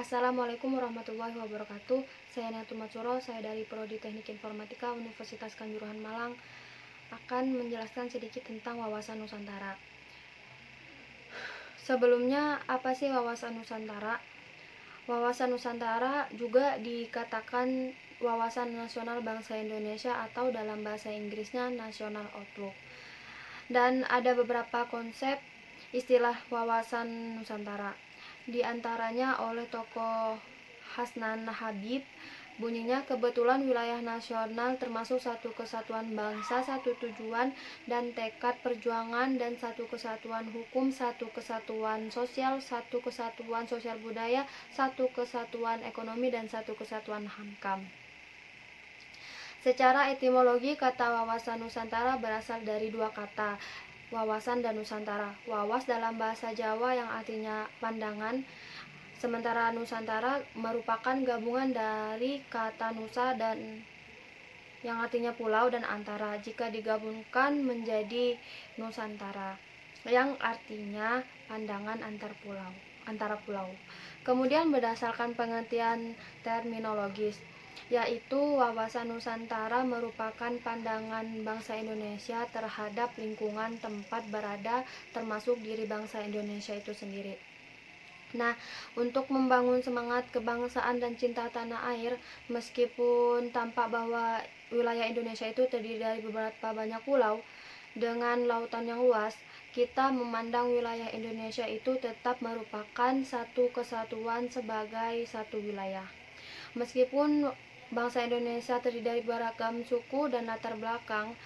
Assalamualaikum warahmatullahi wabarakatuh. Saya Natul Matsuro, saya dari Prodi Teknik Informatika Universitas Kanjuruhan Malang akan menjelaskan sedikit tentang wawasan Nusantara. Sebelumnya, apa sih wawasan Nusantara? Wawasan Nusantara juga dikatakan wawasan nasional bangsa Indonesia atau dalam bahasa Inggrisnya National Outlook. Dan ada beberapa konsep istilah wawasan Nusantara. Di antaranya oleh tokoh Hasnan Habib, bunyinya kebetulan wilayah nasional termasuk satu kesatuan bangsa, satu tujuan dan tekad perjuangan, dan satu kesatuan hukum, satu kesatuan sosial budaya, satu kesatuan ekonomi, dan satu kesatuan HAMKAM. Secara etimologi, kata wawasan Nusantara berasal dari dua kata, wawasan dan Nusantara. Wawas dalam bahasa Jawa yang artinya pandangan, sementara Nusantara merupakan gabungan dari kata Nusa dan yang artinya pulau dan antara, jika digabungkan menjadi Nusantara yang artinya pandangan antara pulau. Kemudian berdasarkan pengertian terminologis, yaitu wawasan Nusantara merupakan pandangan bangsa Indonesia terhadap lingkungan tempat berada, termasuk diri bangsa Indonesia itu sendiri. Nah, untuk membangun semangat kebangsaan dan cinta tanah air, meskipun tampak bahwa wilayah Indonesia itu terdiri dari beberapa banyak pulau dengan lautan yang luas, kita memandang wilayah Indonesia itu tetap merupakan satu kesatuan sebagai satu wilayah. Meskipun bangsa Indonesia terdiri dari beragam suku dan latar belakang,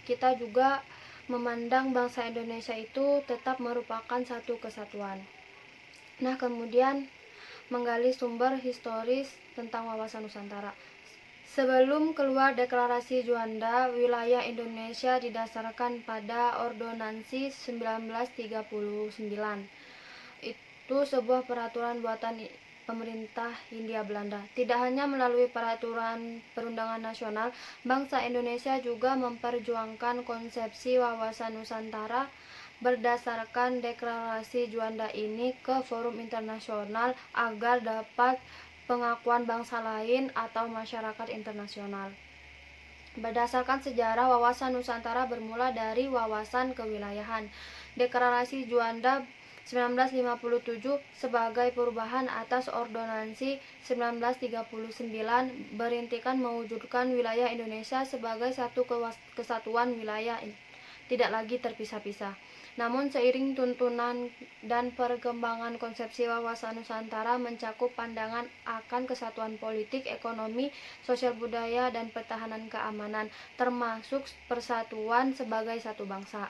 kita juga memandang bangsa Indonesia itu tetap merupakan satu kesatuan. Nah, kemudian menggali sumber historis tentang wawasan Nusantara. Sebelum keluar Deklarasi Juanda, wilayah Indonesia didasarkan pada Ordonansi 1939. Itu sebuah peraturan buatan pemerintah Hindia Belanda. Tidak hanya melalui peraturan perundangan nasional, bangsa Indonesia juga memperjuangkan konsepsi wawasan Nusantara berdasarkan Deklarasi Juanda ini ke forum internasional agar dapat pengakuan bangsa lain atau masyarakat internasional. Berdasarkan sejarah, wawasan Nusantara bermula dari wawasan kewilayahan. Deklarasi Juanda 1957 sebagai perubahan atas Ordonansi 1939 berintikan mewujudkan wilayah Indonesia sebagai satu kesatuan wilayah, tidak lagi terpisah-pisah. Namun seiring tuntunan dan perkembangan konsepsi wawasan Nusantara mencakup pandangan akan kesatuan politik, ekonomi, sosial budaya, dan pertahanan keamanan, termasuk persatuan sebagai satu bangsa.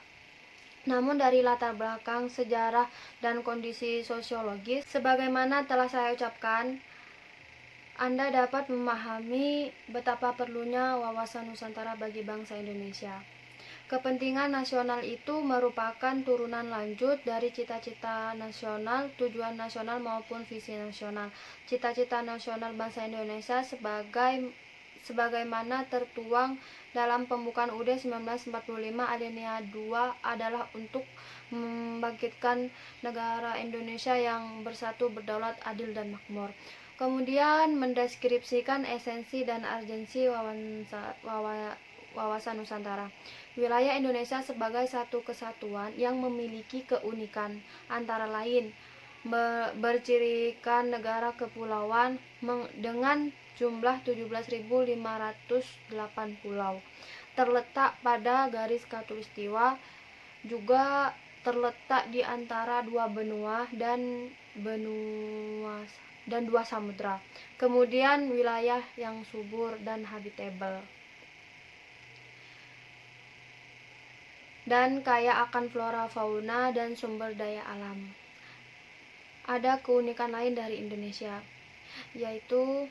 Namun dari latar belakang, sejarah, dan kondisi sosiologis, sebagaimana telah saya ucapkan, Anda dapat memahami betapa perlunya wawasan Nusantara bagi bangsa Indonesia. Kepentingan nasional itu merupakan turunan lanjut dari cita-cita nasional, tujuan nasional maupun visi nasional. Cita-cita nasional bangsa Indonesia sebagaimana tertuang dalam pembukaan UUD 1945 alinea 2 adalah untuk membangkitkan negara Indonesia yang bersatu, berdaulat, adil, dan makmur. Kemudian mendeskripsikan esensi dan urgensi wawasan Nusantara. Wilayah Indonesia sebagai satu kesatuan yang memiliki keunikan, antara lain bercirikan negara kepulauan dengan jumlah 17.508 pulau, terletak pada garis khatulistiwa, juga terletak di antara dua benua dan dua samudra. Kemudian wilayah yang subur dan habitable dan kaya akan flora, fauna, dan sumber daya alam. Ada keunikan lain dari Indonesia, yaitu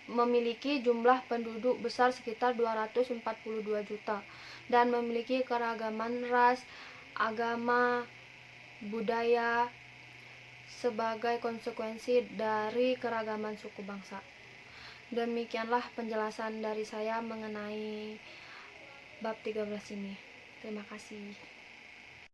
memiliki jumlah penduduk besar sekitar 242 juta dan memiliki keragaman ras, agama, budaya sebagai konsekuensi dari keragaman suku bangsa. Demikianlah penjelasan dari saya mengenai bab 13 ini. Terima kasih.